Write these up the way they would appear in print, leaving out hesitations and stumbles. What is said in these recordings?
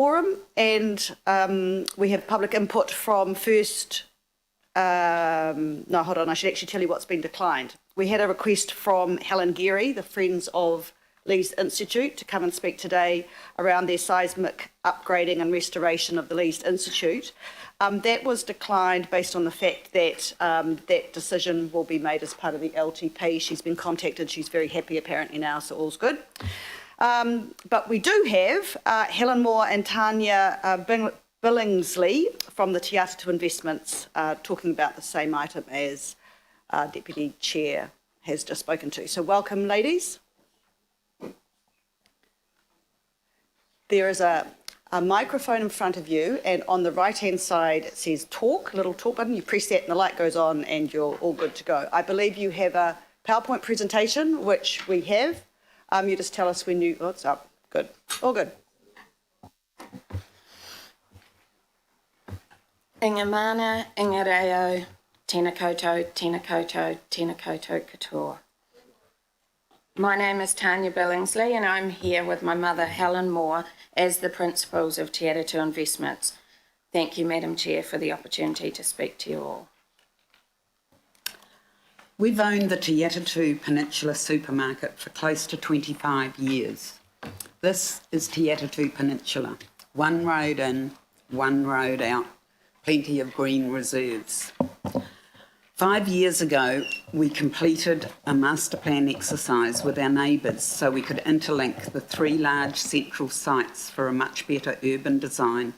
forum, and we have public input from first. No, hold on, I should actually tell you what's been declined. We had a request from Helen Geary, the Friends of Lees Institute, to come and speak today around their seismic upgrading and restoration of the Lees Institute. That was declined based on the fact that that decision will be made as part of the LTP. She's been contacted, she's very happy apparently now, so all's good. But we do have Helen Moore and Tanya Billingsley from the Te Atatu Investments talking about the same item as Deputy Chair has just spoken to. So welcome, ladies. There is a microphone in front of you, and on the right-hand side it says talk, little talk button. You press that and the light goes on and you're all good to go. I believe you have a PowerPoint presentation, which we have. You just tell us when you, oh, it's up. Good. All good. Inga mana, inga reo, tēnā koutou, tēnā koutou, tēnā koutou katoa. My name is Tanya Billingsley and I'm here with my mother Helen Moore as the principals of Te Atatu Investments. Thank you, Madam Chair, for the opportunity to speak to you all. We've owned the Te Atatu Peninsula Supermarket for close to 25 years. This is Te Atatu Peninsula, one road in, one road out, plenty of green reserves. 5 years ago, we completed a master plan exercise with our neighbours so we could interlink the three large central sites for a much better urban design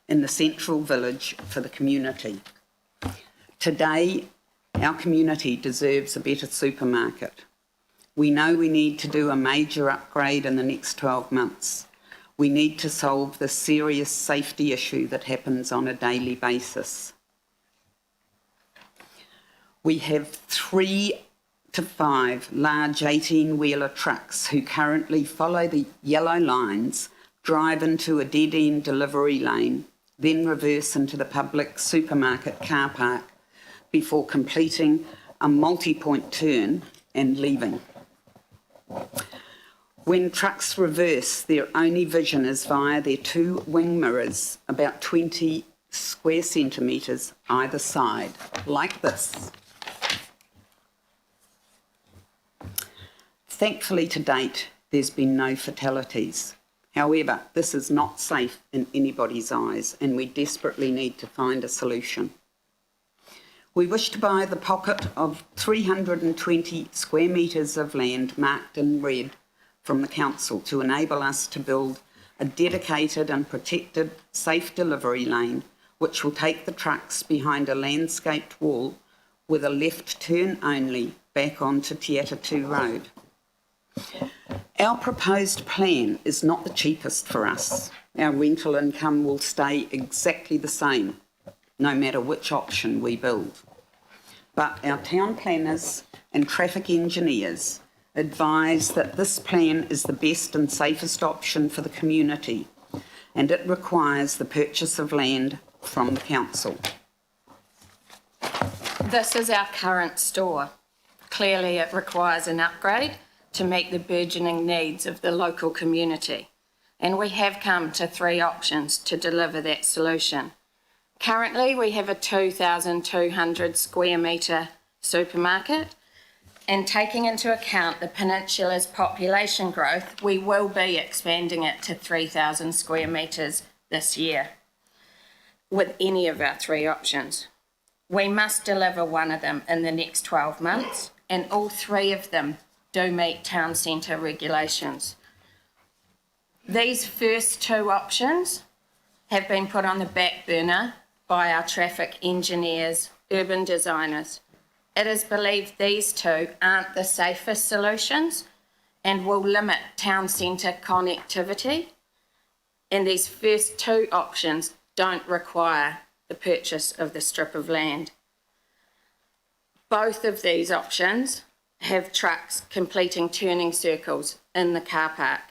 in the central village for the community. Today, our community deserves a better supermarket. We know we need to do a major upgrade in the next 12 months. We need to solve the serious safety issue that happens on a daily basis. We have 3 to 5 large 18-wheeler trucks who currently follow the yellow lines, drive into a dead-end delivery lane, then reverse into the public supermarket car park before completing a multi-point turn and leaving. When trucks reverse, their only vision is via their 2 wing mirrors, about 20 square centimetres either side, like this. Thankfully, to date, there's been no fatalities. However, this is not safe in anybody's eyes, and we desperately need to find a solution. We wish to buy the pocket of 320 square metres of land marked in red from the council to enable us to build a dedicated and protected safe delivery lane which will take the trucks behind a landscaped wall with a left turn only back onto Te Atatu Road. Our proposed plan is not the cheapest for us. Our rental income will stay exactly the same, no matter which option we build. But our town planners and traffic engineers advise that this plan is the best and safest option for the community, and it requires the purchase of land from the council. This is our current store. Clearly it requires an upgrade to meet the burgeoning needs of the local community, and we have come to 3 options to deliver that solution. Currently we have a 2,200 square metre supermarket, and taking into account the peninsula's population growth, we will be expanding it to 3,000 square metres this year with any of our 3 options. We must deliver one of them in the next 12 months, and all 3 of them do meet town centre regulations. These first 2 options have been put on the back burner by our traffic engineers, urban designers. It is believed these 2 aren't the safest solutions and will limit town centre connectivity, and these first 2 options don't require the purchase of the strip of land. Both of these options have trucks completing turning circles in the car park,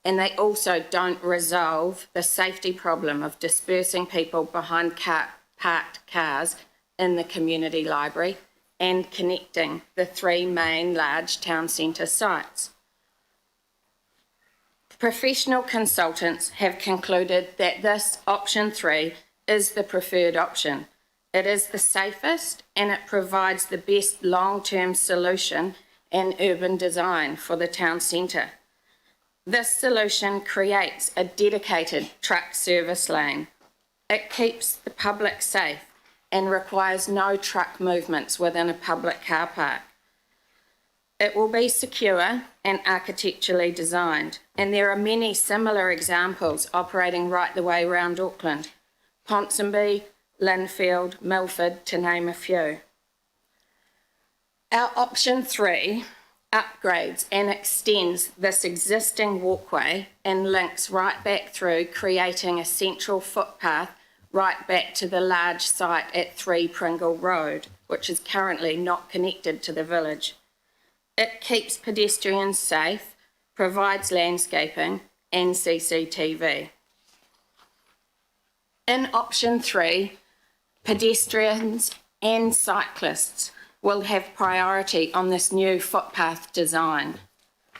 and they also don't resolve the safety problem of dispersing people behind parked cars in the community library and connecting the 3 main large town centre sites. Professional consultants have concluded that this option 3 is the preferred option. It is the safest and it provides the best long-term solution and urban design for the town centre. This solution creates a dedicated truck service lane. It keeps the public safe and requires no truck movements within a public car park. It will be secure and architecturally designed, and there are many similar examples operating right the way around Auckland: Ponsonby, Linfield, Milford, to name a few. Our option 3 upgrades and extends this existing walkway and links right back through, creating a central footpath right back to the large site at 3 Pringle Road, which is currently not connected to the village. It keeps pedestrians safe, provides landscaping and CCTV. In option 3, pedestrians and cyclists will have priority on this new footpath design.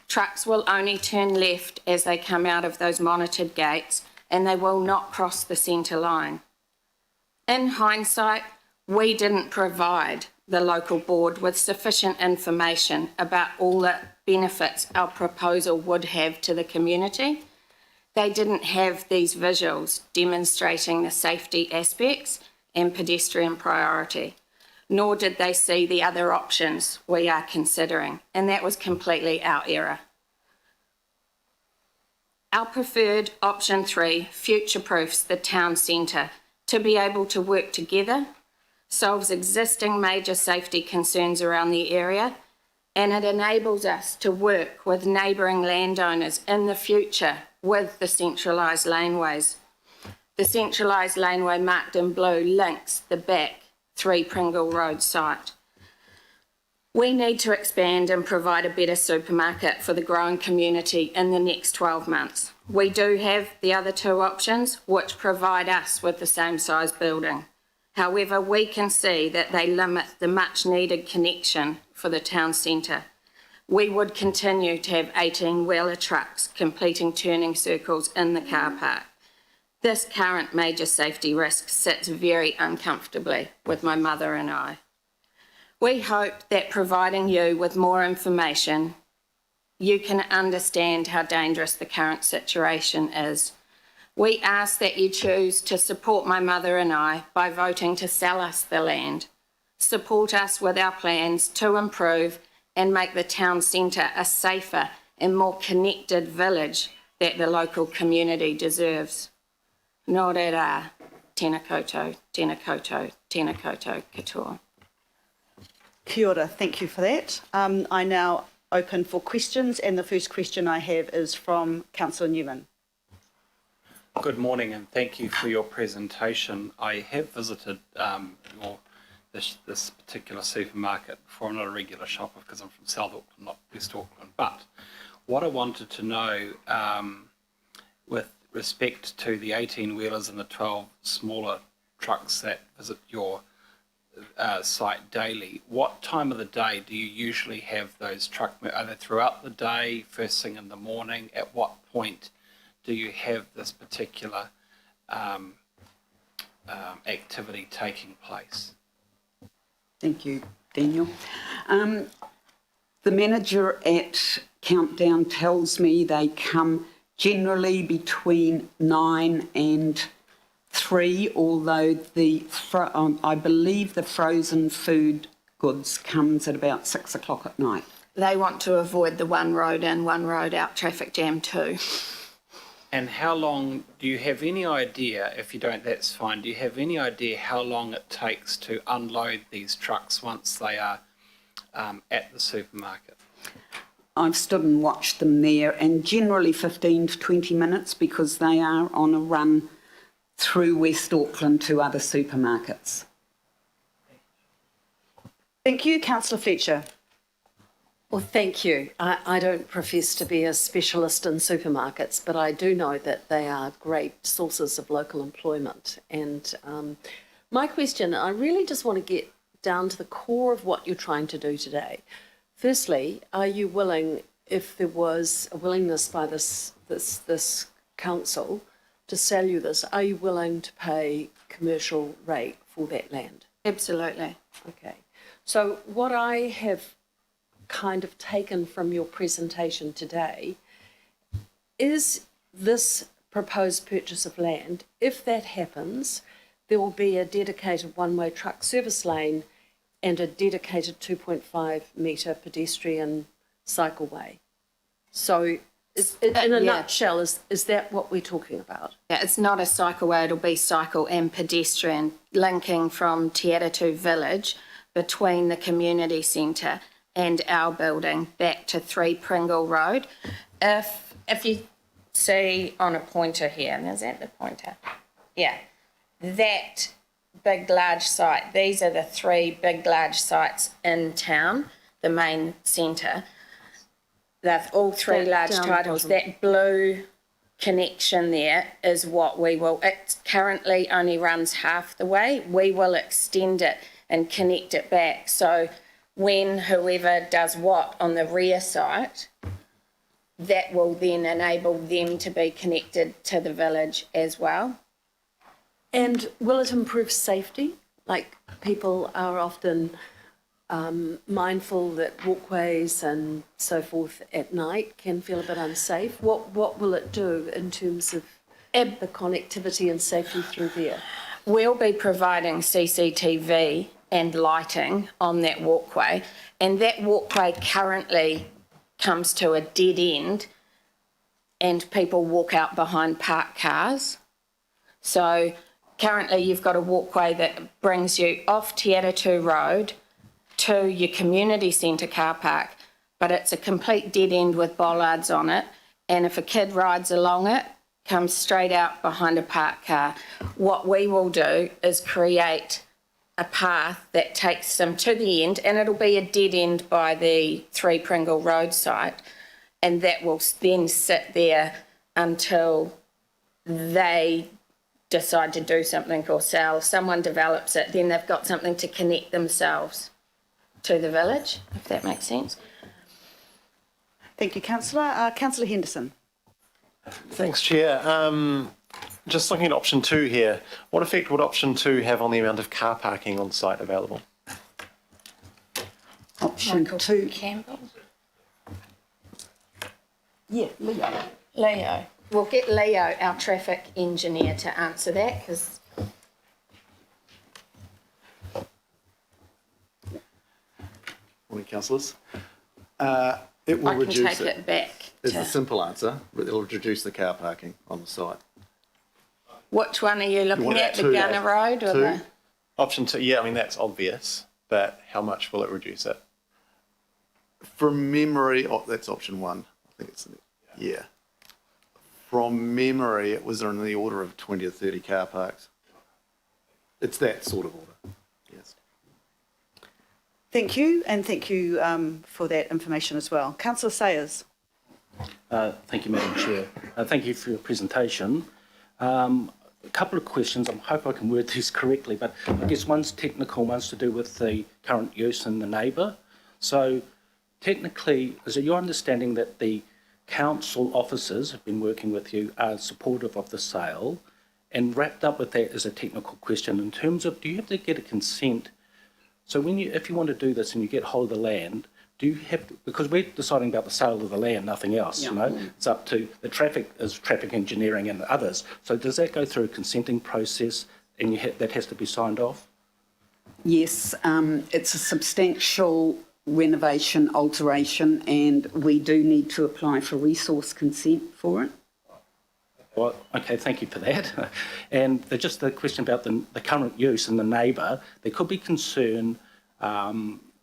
Trucks will only turn left as they come out of those monitored gates, and they will not cross the centre line. In hindsight, we didn't provide the local board with sufficient information about all the benefits our proposal would have to the community. They didn't have these visuals demonstrating the safety aspects and pedestrian priority, nor did they see the other options we are considering, and that was completely our error. Our preferred option 3 future-proofs the town centre to be able to work together, solves existing major safety concerns around the area, and it enables us to work with neighbouring landowners in the future with the centralised laneways. The centralised laneway marked in blue links the back 3 Pringle Road site. We need to expand and provide a better supermarket for the growing community in the next 12 months. We do have the other 2 options, which provide us with the same size building. However, we can see that they limit the much needed connection for the town centre. We would continue to have 18-wheeler trucks completing turning circles in the car park. This current major safety risk sits very uncomfortably with my mother and I. We hope that providing you with more information, you can understand how dangerous the current situation is. We ask that you choose to support my mother and I by voting to sell us the land, support us with our plans to improve and make the town centre a safer and more connected village that the local community deserves. Nō reira, tēnā koutou, tēnā koutou, tēnā koutou katoa. Kia ora, thank you for that. I now open for questions, and the first question I have is from Councillor Newman. Good morning, and thank you for your presentation. I have visited this particular supermarket before. I'm not a regular shopper because I'm from South Auckland, not West Auckland. But what I wanted to know, with respect to the 18-wheelers and the 12 smaller trucks that visit your site daily, what time of the day do you usually have those trucks? Are they throughout the day, first thing in the morning? At what point do you have this particular activity taking place? Thank you, Daniel. The manager at Countdown tells me they come generally between 9 and 3, although I believe the frozen food goods comes at about 6 o'clock at night. They want to avoid the one road in, one road out traffic jam too. And how long, do you have any idea, if you don't, that's fine, do you have any idea how long it takes to unload these trucks once they are at the supermarket? I've stood and watched them there, and generally 15 to 20 minutes because they are on a run through West Auckland to other supermarkets. Thank you, Councillor Fletcher. Well, thank you. I don't profess to be a specialist in supermarkets, but I do know that they are great sources of local employment. And my question, I really just want to get down to the core of what you're trying to do today. Firstly, are you willing, if there was a willingness by this council to sell you this, are you willing to pay commercial rate for that land? Absolutely. Okay. So what I have kind of taken from your presentation today is this proposed purchase of land. If that happens, there will be a dedicated one-way truck service lane and a dedicated 2.5 metre pedestrian cycleway. So in a nutshell, is that what we're talking about? Yeah, it's not a cycleway, it'll be cycle and pedestrian linking from Te Atatu Village between the community centre and our building back to 3 Pringle Road. If you see on a pointer here, and is that the pointer? Yeah, that big large site, these are the 3 big large sites in town, the main centre. They've all 3 large titles. That blue connection there is what we will, it currently only runs half the way. We will extend it and connect it back. So when whoever does what on the rear site, that will then enable them to be connected to the village as well. And will it improve safety? Like, people are often mindful that walkways and so forth at night can feel a bit unsafe. What will it do in terms of the connectivity and safety through there? We'll be providing CCTV and lighting on that walkway, and that walkway currently comes to a dead end and people walk out behind parked cars. So currently you've got a walkway that brings you off Te Atatu Road to your community centre car park, but it's a complete dead end with bollards on it, and if a kid rides along it, comes straight out behind a parked car. What we will do is create a path that takes them to the end, and it'll be a dead end by the 3 Pringle Road site, and that will then sit there until they decide to do something or sell. Someone develops it, then they've got something to connect themselves to the village, if that makes sense. Thank you, Councillor. Councillor Henderson. Thanks, Chair. Just looking at option 2 here, what effect would option 2 have on the amount of car parking on site available? Option Michael 2. Campbell. Yeah, Leo. Leo. We'll get Leo, our traffic engineer, to answer that, because Morning, councillors. It will I can reduce take it back It's a to... simple answer. It'll reduce the car parking on the site. Which one are you looking want at, the two, Gunner Road or two? the... Option 2, yeah, I mean, that's obvious, but how much will it reduce it? From memory, that's option 1. I think it's, yeah. From memory, it was in the order of 20 to 30 car parks. It's that sort of order, yes. Thank you, and thank you for that information as well. Councillor Sayers. Thank you, Madam Chair. Thank you for your presentation. A couple of questions. I hope I can word these correctly, but I guess one's technical, one's to do with the current use and the neighbour. So technically, is it your understanding that the council officers have been working with you, are supportive of the sale? And wrapped up with that is a technical question in terms of, do you have to get a consent? So when you, if you want to do this and you get hold of the land, do you have to, because we're deciding about the sale of the land, nothing else, you know, it's up to the traffic engineering and others. So does that go through a consenting process and that has to be signed off? Yes, it's a substantial renovation, alteration, and we do need to apply for resource consent for it. Well, okay, thank you for that. And just the question about the current use and the neighbour, there could be concern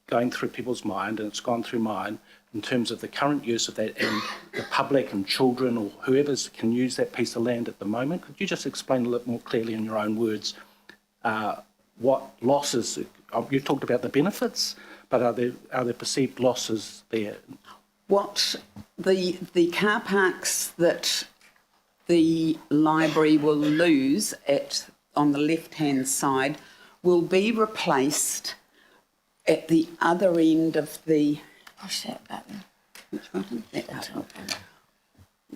going through people's mind, and it's gone through mine, in terms of the current use of that and the public and children or whoever's can use that piece of land at the moment. Could you just explain a little more clearly in your own words what losses, you talked about the benefits, but are there perceived losses there? What the car parks that the library will lose on the left-hand side will be replaced at the other end of the... Push that button. Which button? That button.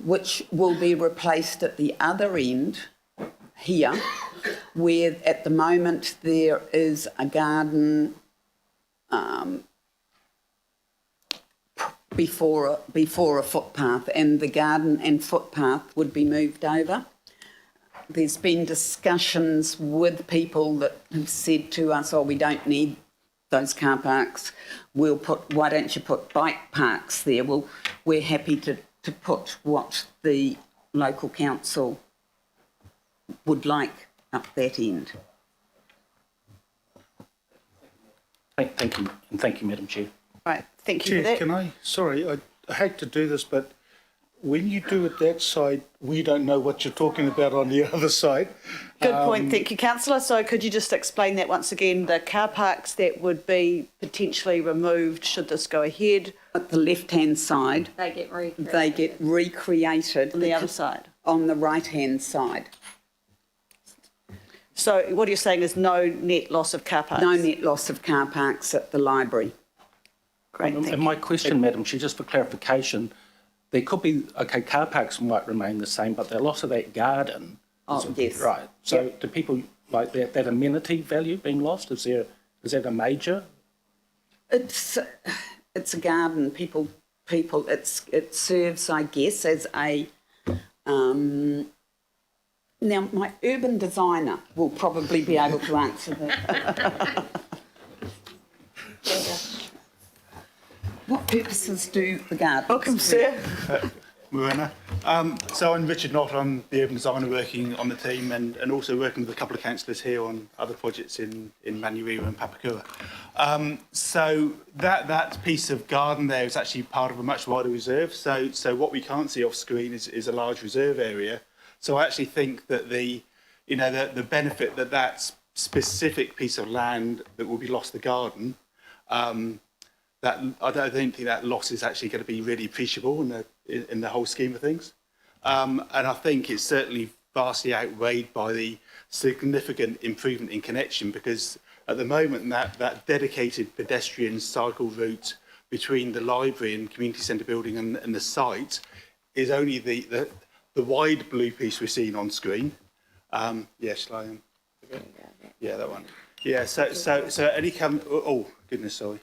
Which will be replaced at the other end here, where at the moment there is a garden before a footpath, and the garden and footpath would be moved over. There's been discussions with people that have said to us, oh, we don't need those car parks. Why don't you put bike parks there? Well, we're happy to put what the local council would like up that end. Thank you, and thank you, Madam Chair. Right, thank you for Chair, that. can I hate to do this, but when you do it that side, we don't know what you're talking about on the other side. Good point, thank you, councillor. So could you just explain that once again, the car parks that would be potentially removed should this go ahead? At the left-hand side, They get recreated. they get recreated. On the other side? On the right-hand side. So what you're saying is no net loss of car parks? No net loss of car parks at the library. Great, thank And you. my question, Madam Chair, just for clarification, there could be, okay, car parks might remain the same, but the loss of that garden. Oh, yes. Right. So do people like that amenity value being lost? Is that a major? It's a garden. It serves, I guess, as a. Now, my urban designer will probably be able to answer that. What purposes do the gardens? Welcome, sir. Morena. So I'm Richard Knott, I'm the urban designer working on the team and also working with a couple of councillors here on other projects in Manurewa and Papakura. So that piece of garden there is actually part of a much wider reserve. So what we can't see off screen is a large reserve area. So I actually think that the benefit that specific piece of land that will be lost the garden, that I don't think that loss is actually going to be really appreciable in the whole scheme of things. And I think it's certainly vastly outweighed by the significant improvement in connection, because at the moment that dedicated pedestrian cycle route between the library and community centre building and the site is only the wide blue piece we're seeing on screen. Yeah, shall I? Yeah, that one. Yeah, so it only comes, oh goodness, sorry.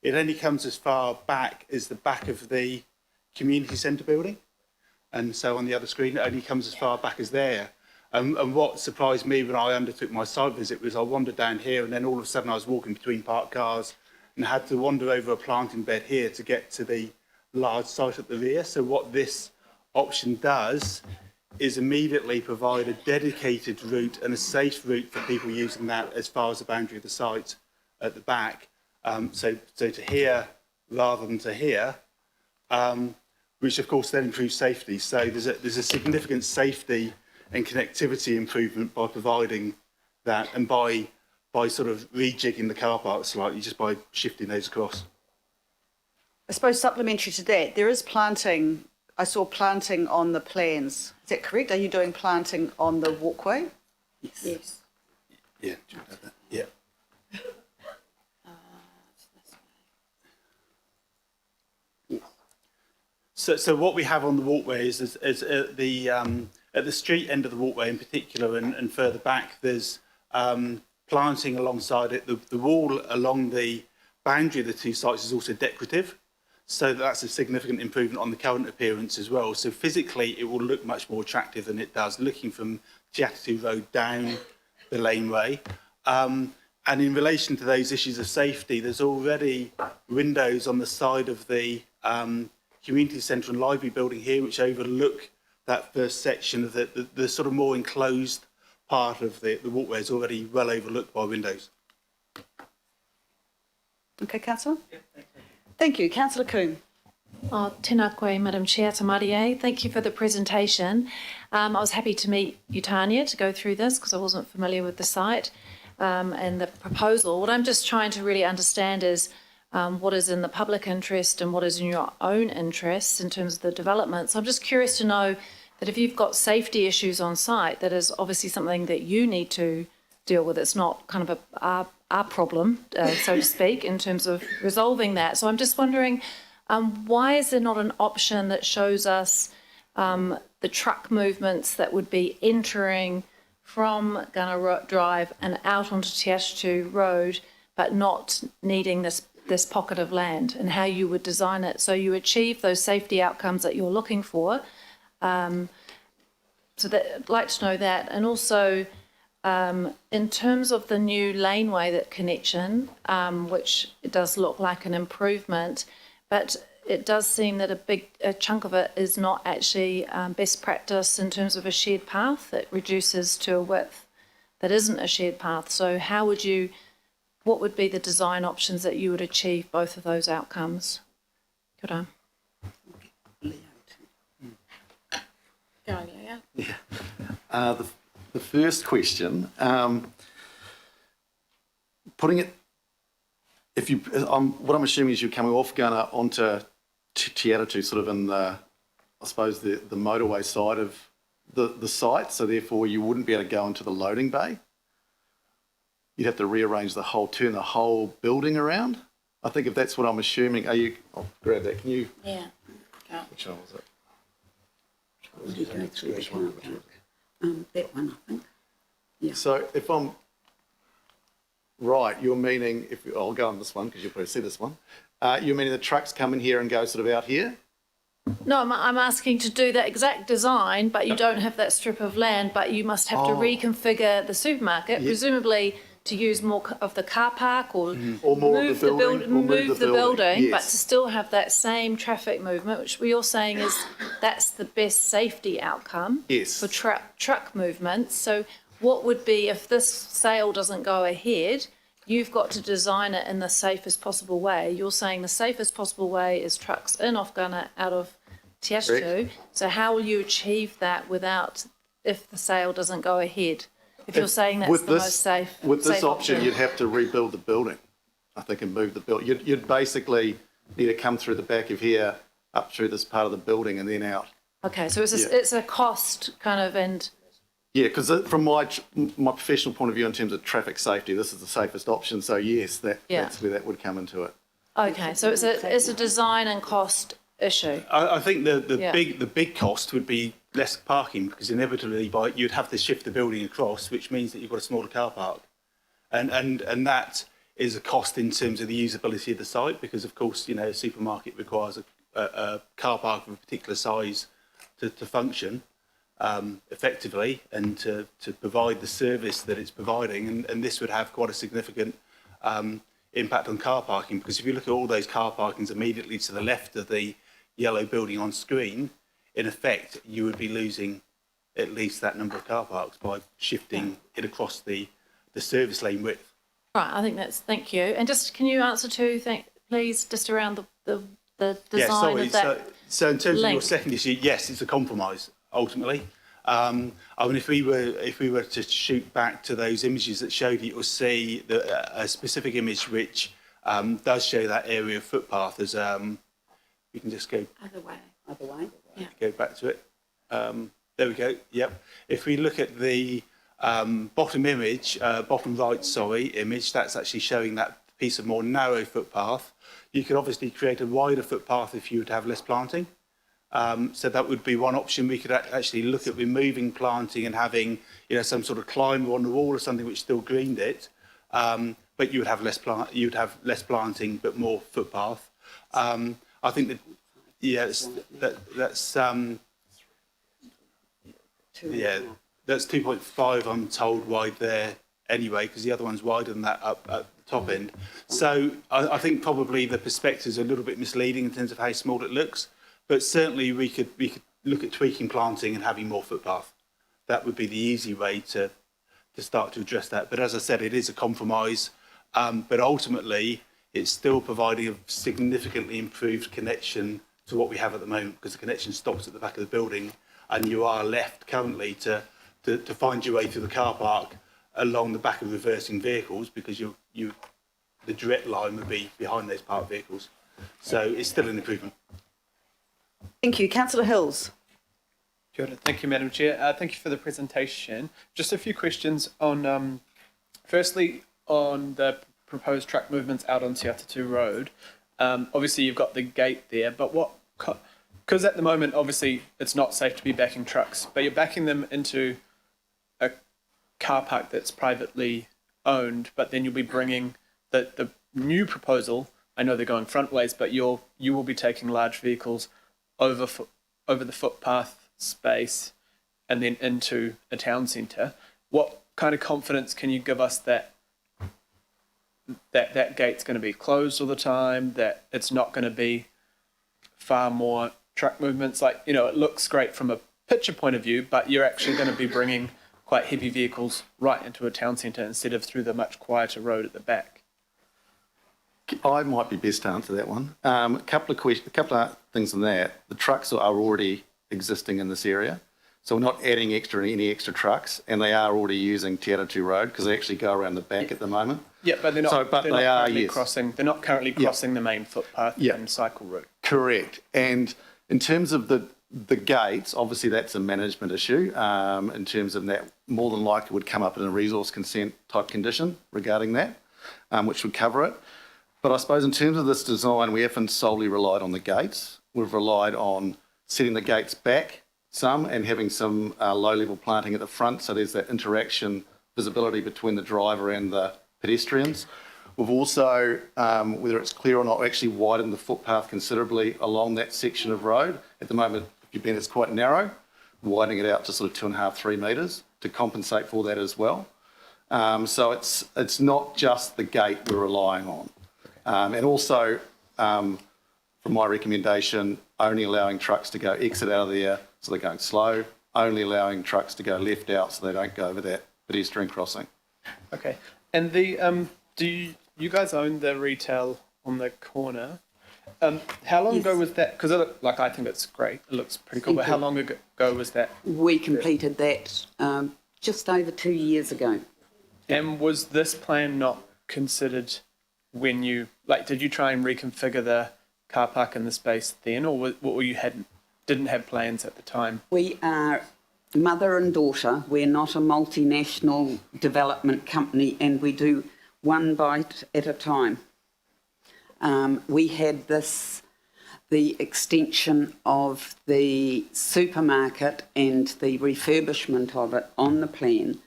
It only comes as far back as the back of the community centre building. And so on the other screen, it only comes as far back as there. And what surprised me when I undertook my site visit was I wandered down here and then all of a sudden I was walking between parked cars and had to wander over a planting bed here to get to the large site at the rear. So what this option does is immediately provide a dedicated route and a safe route for people using that as far as the boundary of the site at the back. So to here rather than to here, which of course then improves safety. So there's a significant safety and connectivity improvement by providing that and by sort of rejigging the car park slightly just by shifting those across. I suppose supplementary to that, there is planting. I saw planting on the plans. Is that correct? Are you doing planting on the walkway? Yes. Yeah, do you know that? Yeah. So what we have on the walkway is at the street end of the walkway in particular and further back, there's planting alongside it. The wall along the boundary of the two sites is also decorative. So that's a significant improvement on the current appearance as well. So physically, it will look much more attractive than it does looking from Te Road down the laneway. And in relation to those issues of safety, there's already windows on the side of the community centre and library building here, which overlook that first section of the sort of more enclosed part of the walkway is already well overlooked by windows. Okay, councillor. Thank you, councillor Coombe. Tēnā koe, Madam Chair, te Marie. Thank you for the presentation. I was happy to meet you, Tanya, to go through this because I wasn't familiar with the site and the proposal. What I'm just trying to really understand is what is in the public interest and what is in your own interests in terms of the development. So I'm just curious to know that if you've got safety issues on site, that is obviously something that you need to deal with. It's not kind of our problem, so to speak, in terms of resolving that. So I'm just wondering, Why is there not an option that shows us the truck movements that would be entering from Gunner Drive and out onto Te Atu Road, but not needing this pocket of land, and how you would design it so you achieve those safety outcomes that you're looking for? So that, I'd like to know that. And also, in terms of the new laneway, that connection, which it does look like an improvement, but it does seem that a chunk of it is not actually best practice in terms of a shared path. It reduces to a width that isn't a shared path. So what would be the design options that you would achieve both of those outcomes? Good on. Go, Leo. The first question, putting it, what I'm assuming is you're coming off Gunner onto Te Atu, sort of in the, I suppose, the motorway side of the site, so therefore you wouldn't be able to go into the loading bay. You'd have to rearrange turn the whole building around. I think if that's what I'm assuming, I'll grab that, can you? Yeah. Go. Which one was it? Would you go through the car park? That one, I think. Yeah. So if I'm right, you're meaning, I'll go on this one because you'll probably see this one. You're meaning the trucks come in here and go sort of out here? No, I'm asking to do that exact design, but you don't have that strip of land, but you must have to reconfigure the supermarket, presumably to use more of the car park or more of the building, move the building, yes. but to still have that same traffic movement, which we are saying is that's the best safety outcome Yes. for truck movements. So what would be, if this sale doesn't go ahead, you've got to design it in the safest possible way. You're saying the safest possible way is trucks in off Gunner, out of Te Atu. Correct. So how will you achieve that if the sale doesn't go ahead? If you're saying that's the most safe. With this safe option, you'd have to rebuild the building, I think, and move the building. You'd basically need to come through the back of here, up through this part of the building and then out. Okay, so it's a cost kind of, and Yeah, because from my professional point of view in terms of traffic safety, this is the safest option. So yes, that's where that would come into it. okay, so it's a design and cost issue. I think the big cost would be less parking, because inevitably you'd have to shift the building across, which means that you've got a smaller car park, and that is a cost in terms of the usability of the site, because of course a supermarket requires a car park of a particular size to function effectively and to provide the service that it's providing, and this would have quite a significant impact on car parking, because if you look at all those car parkings immediately to the left of the yellow building on screen, in effect you would be losing at least that number of car parks by shifting it across the service lane width. Right, I think thank you. And just, can you answer please, just around the design of that? So in terms link. of your second issue, yes, it's a compromise ultimately. I mean, if we were to shoot back to those images that showed you'll see a specific image which does show that area of footpath as we can just go Other way. go back to it. There we go. Yep. If we look at the bottom right image, that's actually showing that piece of more narrow footpath. You could obviously create a wider footpath if you would have less planting. So that would be one option. We could actually look at removing planting and having some sort of climber on the wall or something which still greened it, but you would have less planting but more footpath. I think that that's 2.5 I'm told wide there anyway, because the other one's wider than that up at the top end. So I think probably the perspective's a little bit misleading in terms of how small it looks, but certainly we could look at tweaking planting and having more footpath. That would be the easy way to start to address that. But as I said, it is a compromise, but ultimately it's still providing a significantly improved connection to what we have at the moment, because the connection stops at the back of the building and you are left currently to find your way through the car park along the back of reversing vehicles, because the direct line would be behind those parked vehicles. So it's still an improvement. Thank you. Councillor Hills. Kia ora. Thank you, Madam Chair. Thank you for the presentation. Just a few questions on, firstly, on the proposed truck movements out on Te Atu Road. Obviously, you've got the gate there, but because at the moment, obviously, it's not safe to be backing trucks, but you're backing them into a car park that's privately owned, but then you'll be bringing the new proposal. I know they're going front ways, but you will be taking large vehicles over the footpath space and then into a town centre. What kind of confidence can you give us that gate's going to be closed all the time, that it's not going to be far more truck movements? Like, it looks great from a picture point of view, but you're actually going to be bringing quite heavy vehicles right into a town centre instead of through the much quieter road at the back. I might be best to answer that one. A couple of things on that. The trucks are already existing in this area, so we're not adding any extra trucks, and they are already using Te Atatu Road because they actually go around the back at the moment. Yeah, but they're not. They're not currently crossing the main footpath and cycle route. Correct. And in terms of the gates, obviously that's a management issue. In terms of that, more than likely would come up in a resource consent type condition regarding that, which would cover it. But I suppose in terms of this design, we haven't solely relied on the gates. We've relied on setting the gates back some and having some low-level planting at the front, so there's that interaction, visibility between the driver and the pedestrians. We've also, whether it's clear or not, actually widened the footpath considerably along that section of road. At the moment, if you've been, it's quite narrow, widening it out to sort of 2.5, 3 metres to compensate for that as well. So it's not just the gate we're relying on. And also, from my recommendation, only allowing trucks to go exit out of there so they're going slow, only allowing trucks to go left out so they don't go over that pedestrian crossing. Okay. And do you guys own the retail on the corner? How long ago was that? Because I think it's great. It looks pretty cool. But how long ago was that? We completed that just over 2 years ago. And was this plan not considered when you, did you try and reconfigure the car park in the space then, or what you didn't have plans at the time? We are mother and daughter. We're not a multinational development company, and we do one bite at a time. We had the extension of the supermarket and the refurbishment of it on the plan,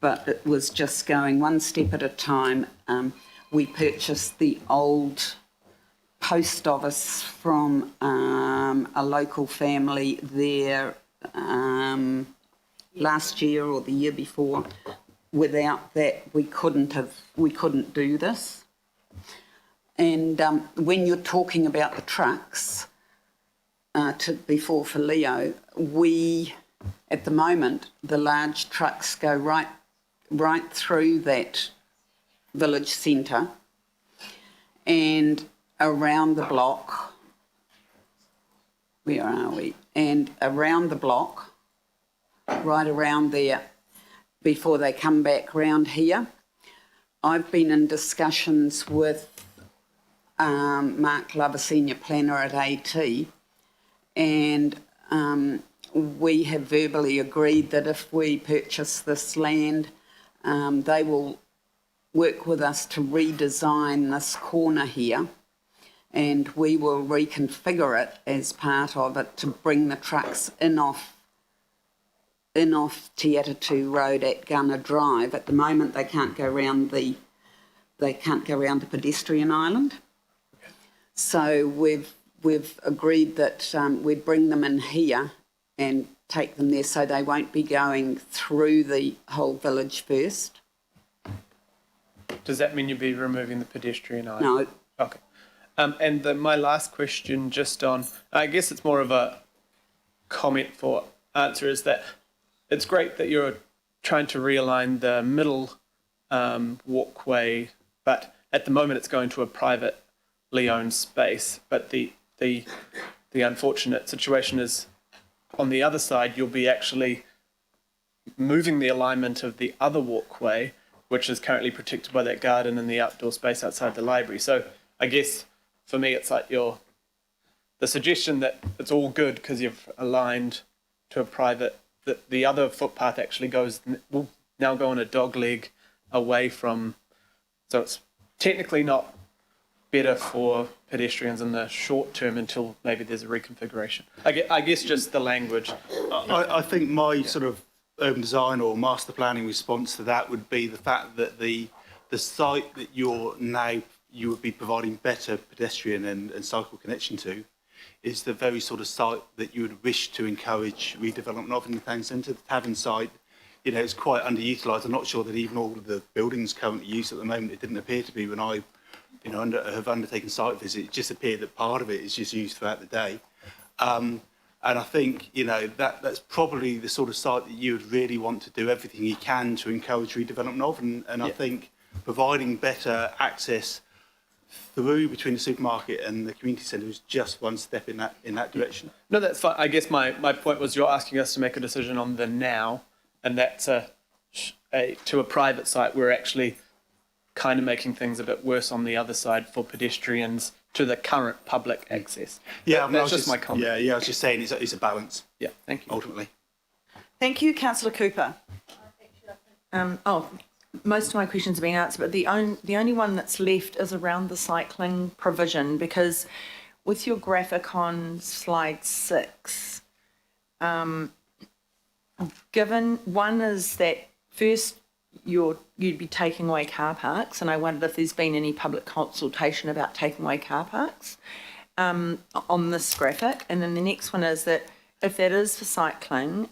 but it was just going one step at a time. We purchased the old post office from a local family there last year or the year before. Without that, we couldn't do this. And when you're talking about the trucks, before for Leo, at the moment, the large trucks go right through that village centre and around the block. Where are we? And around the block, right around there, before they come back round here. I've been in discussions with Mark Love, a senior planner at AT, and we have verbally agreed that if we purchase this land, they will work with us to redesign this corner here, and we will reconfigure it as part of it to bring the trucks in off Te Atatu Road at Gunner Drive. At the moment, they can't go around the pedestrian island. Okay. So we've agreed that we'd bring them in here and take them there, so they won't be going through the whole village first. Does that mean you'll be removing the pedestrian island? No. Okay. And my last question, just on, I guess it's more of a comment for answer, is that it's great that you're trying to realign the middle walkway, but at the moment it's going to a privately owned space. But the unfortunate situation is, on the other side, you'll be actually moving the alignment of the other walkway, which is currently protected by that garden and the outdoor space outside the library. So I guess for me, it's like the suggestion that it's all good because you've aligned to a private, that the other footpath actually will now go on a dog leg away from, so it's technically not better for pedestrians in the short term until maybe there's a reconfiguration? I guess just the language. I think my sort of urban design or master planning response to that would be the fact that the site that you would be providing better pedestrian and cycle connection to is the very sort of site that you would wish to encourage redevelopment of in the town centre. The tavern site, you know, it's quite underutilised. I'm not sure that even all of the buildings currently used at the moment, it didn't appear to be when I, you know, have undertaken site visits. It just appeared that part of it is just used throughout the day. And I think, you know, that's probably the sort of site that you would really want to do everything you can to encourage redevelopment of. And I think providing better access through between the supermarket and the community centre is just one step in that direction. No, that's fine. I guess my point was you're asking us to make a decision on the now, and that's to a private site. We're actually kind of making things a bit worse on the other side for pedestrians to the current public access. Yeah, that's just my comment. Yeah, I was just saying it's a balance. Yeah, thank you. Ultimately. Thank you, Councillor Cooper. Most of my questions have been answered, but the only one that's left is around the cycling provision, because with your graphic on slide 6, given one is that first you'd be taking away car parks, and I wondered if there's been any public consultation about taking away car parks on this graphic, and then the next one is that if that is for cycling,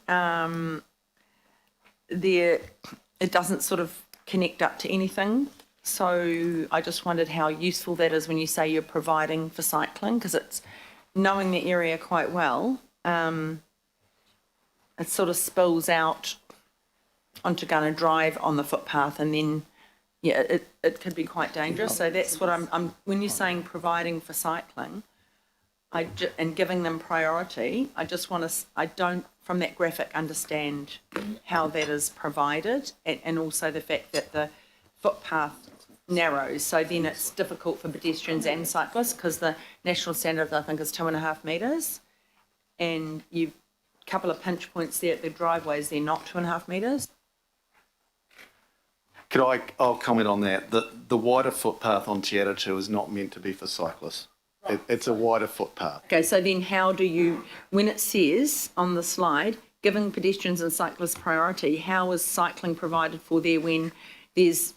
it doesn't sort of connect up to anything. So I just wondered how useful that is when you say you're providing for cycling, because it's knowing the area quite well. It sort of spills out onto Gunner Drive on the footpath, and then it could be quite dangerous. So that's what I'm when you're saying providing for cycling, and giving them priority, I don't from that graphic understand how that is provided, and also the fact that the footpath narrows, so then it's difficult for pedestrians and cyclists, because the national standard I think is 2.5 metres, and you've a couple of pinch points there at the driveways, they're not 2.5 metres. I'll comment on that. The wider footpath on Te Atatu is not meant to be for cyclists. It's a wider footpath. Okay, so then how do you, when it says on the slide, giving pedestrians and cyclists priority, how is cycling provided for there when there's...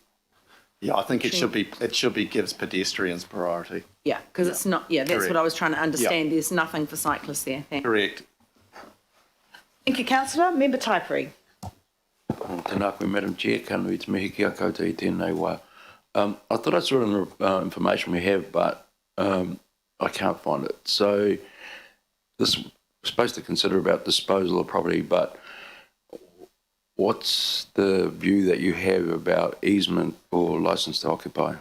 Yeah, I think it should be gives pedestrians priority. Yeah, because it's not, that's Correct. what I was trying to understand. Yeah. There's nothing for cyclists there. Thanks. Correct. Thank you, Councillor. Member Taiperi. Tēnā koe, Madam Chair, kanui te mihi ki a koutou I tēnei wā. I thought I saw in the information we have, but I can't find it. So this is supposed to consider about disposal of property, but what's the view that you have about easement or licence to occupy?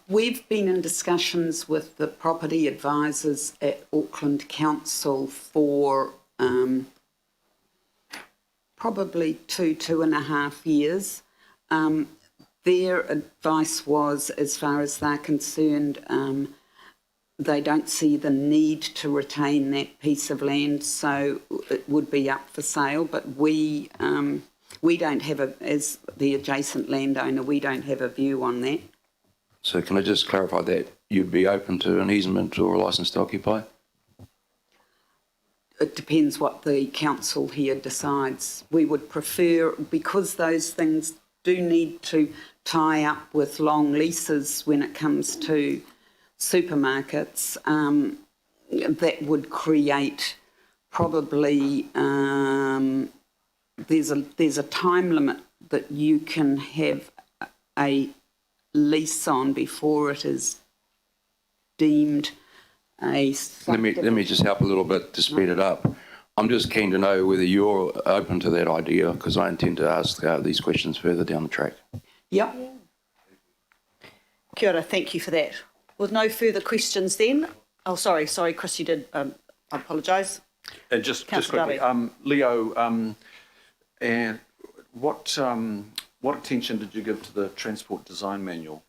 We've been in discussions with the property advisors at Auckland Council for probably 2.5 years. Their advice was, as far as they're concerned, they don't see the need to retain that piece of land, so it would be up for sale. But we don't have as the adjacent landowner, we don't have a view on that. So can I just clarify that you'd be open to an easement or a licence to occupy? It depends what the council here decides. We would prefer, because those things do need to tie up with long leases when it comes to supermarkets, that would create probably, there's a time limit that you can have a lease on before it is deemed a... Let me just help a little bit to speed it up. I'm just keen to know whether you're open to that idea, because I intend to ask these questions further down the track. Yep. Kia ora, thank you for that. With no further questions then, sorry, Chris, you did, I apologise. And just Councillor quickly, Leo, and what attention did you give to the transport design manual?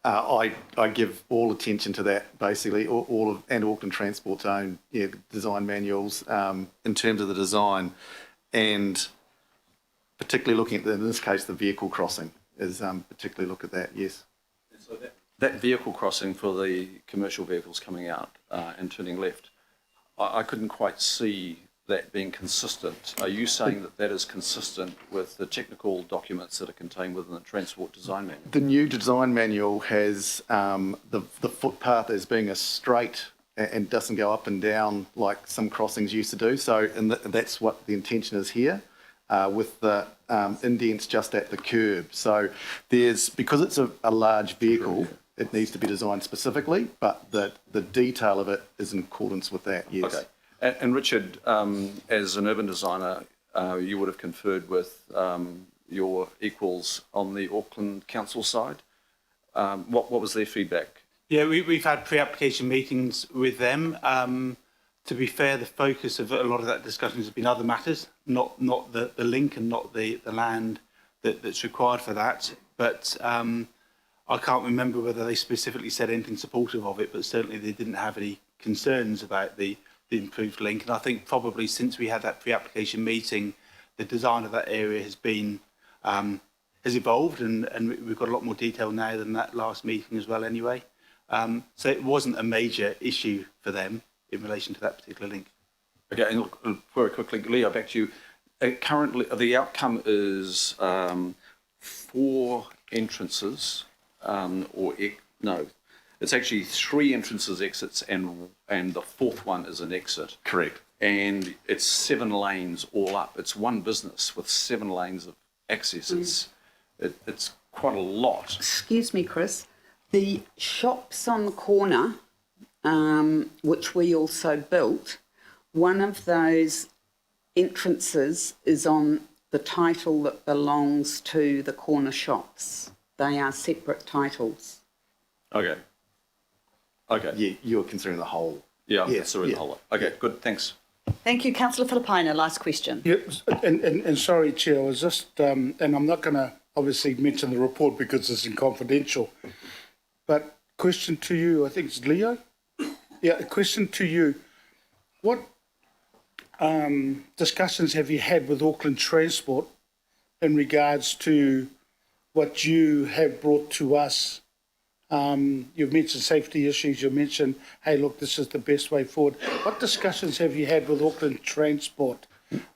I give all attention to that, basically, and Auckland Transport's own design manuals in terms of the design. And particularly looking at, in this case, the vehicle crossing is particularly look at that, yes. So that vehicle crossing for the commercial vehicles coming out and turning left, I couldn't quite see that being consistent. Are you saying that that is consistent with the technical documents that are contained within the Transport Design Manual? The new design manual has the footpath as being a straight and doesn't go up and down like some crossings used to do. So, and that's what the intention is here, with the indents just at the curb. So because it's a large vehicle, it needs to be designed specifically, but the detail of it is in accordance with that, yes. Okay. And Richard, as an urban designer, you would have conferred with your equals on the Auckland Council side. What was their feedback? Yeah, we've had pre-application meetings with them. To be fair, the focus of a lot of that discussion has been other matters, not the link and not the land that's required for that. But I can't remember whether they specifically said anything supportive of it, but certainly they didn't have any concerns about the improved link. And I think probably since we had that pre-application meeting, the design of that area has been has evolved, and we've got a lot more detail now than that last meeting as well anyway. So it wasn't a major issue for them in relation to that particular link. Okay, and look, very quickly, Leo, back to you. Currently, the outcome is 4 entrances, it's actually 3 entrances, exits, and the 4th one is an exit. Correct. And it's 7 lanes all up. It's one business with 7 lanes of access. It's quite a lot. Excuse me, Chris. The shops on the corner, which we also built, one of those entrances is on the title that belongs to the corner shops. They are separate titles. Okay. Okay. Yeah, you're considering the whole. Yeah, I'm considering the whole lot. Okay, good, thanks. Thank you. Councillor Filipaina, last question. Yeah, and sorry, Chair, I was just, and I'm not going to obviously mention the report because it's confidential, but question to you, I think it's Leo? Yeah, a question to you. What discussions have you had with Auckland Transport in regards to what you have brought to us? You've mentioned safety issues, you mentioned, hey, look, this is the best way forward. What discussions have you had with Auckland Transport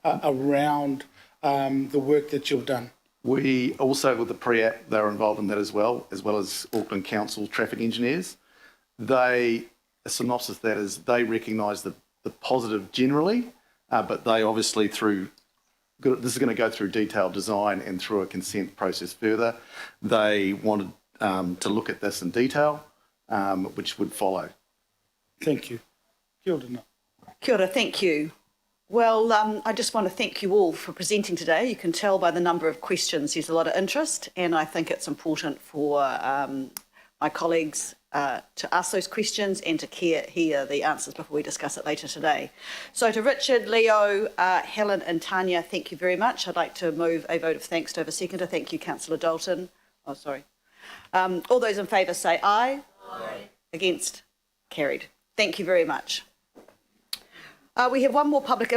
around the work that you've done? We also, with the pre-app, they were involved in that as well as Auckland Council traffic engineers. A synopsis of that is they recognise the positive generally, but they obviously this is going to go through detailed design and through a consent process further. They wanted to look at this in detail, which would follow. Thank you. Kia ora. Kia ora, thank you. Well, I just want to thank you all for presenting today. You can tell by the number of questions there's a lot of interest, and I think it's important for my colleagues to ask those questions and to hear the answers before we discuss it later today. So to Richard, Leo, Helen and Tanya, thank you very much. I'd like to move a vote of thanks to have a seconder. Thank you, Councillor Dalton. Oh, sorry. All those in favour say aye. Aye. Against? Carried. Thank you very much. We have one more public